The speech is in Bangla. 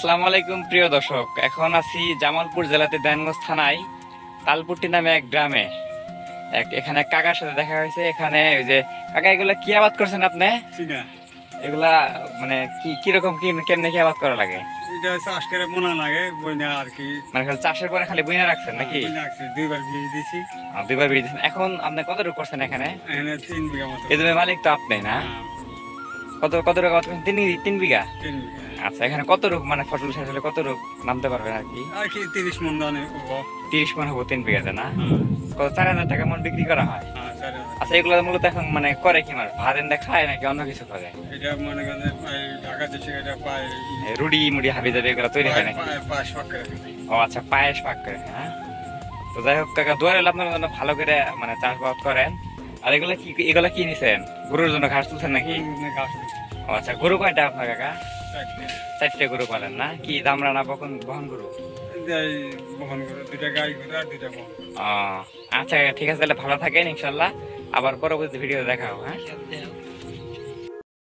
আসসালামু আলাইকুম প্রিয় দর্শক, এখন আছি জামালপুর জেলাতে দেনগঞ্জ থানায় তালপুট্টি নামে এক গ্রামে। এখানে এক কাকার সাথে দেখা হয়েছে। এখানে ওই যে কাকা, এগুলা কি আবাদ করছেন আপনি? চিনা এগুলা মানে কি কিরকম কি কেমনে কি আবাদ করা লাগে? এটা চাষ করে মনে লাগে বইনা আর কি। মানে খালি চাষের পরে খালি বুনে রাখছেন নাকি? বইনা রাখছি, দুইবার বীজ দিছি। দুইবার বীজ দিয়েছেন। এখন আপনি কতটুকু করছেন এখানে? এখানে 3 বিঘা মতো। এই জমির মালিক তো আপনি না? হ্যাঁ, কত কত টাকা করছেন? তিন বিঘা। 3 বিঘা। আচ্ছা, এখানে কত রূপ মানে ফসল শেষ হলে কত রূপ নামতে পারবেন আর কি? আর কি 30 মন দানে হবো। 30 মন হবো 3 বিঘাতে না? হ্যাঁ, কত 4,000 টাকা মন বিক্রি করা হয়? হ্যাঁ, 4,000। আচ্ছা, এগুলো মূলত এখন মানে করে কি মানে ভাত এনে খায় নাকি অন্য কিছু করে? এটা মনে করেন এই ঢাকা দেশে এটা পায় এই রুডি মুড়ি হাবি যাবে এগুলো তৈরি হয় নাকি? পাঁচ করে। ও আচ্ছা, পায়েস পাক করে, হ্যাঁ। তো যাই হোক কাকা, দোয়া রইল আপনার জন্য ভালো করে মানে চাষবাস করেন। আর এগুলা কি নিছেন? গরুর জন্য ঘাস তুলছেন নাকি? গাছ ও আচ্ছা, গরু কয়টা আপনার কাকা? চারটে। 4টে গরু পালেন না? কি দামরা না বহন গরু? এই বহন করে 2টা গাই করে আর 2টা বহন। ও আচ্ছা, ঠিক আছে, তাহলে ভালো থাকেন ইনশাল্লাহ। আবার পরবর্তী ভিডিও দেখাও, হ্যাঁ।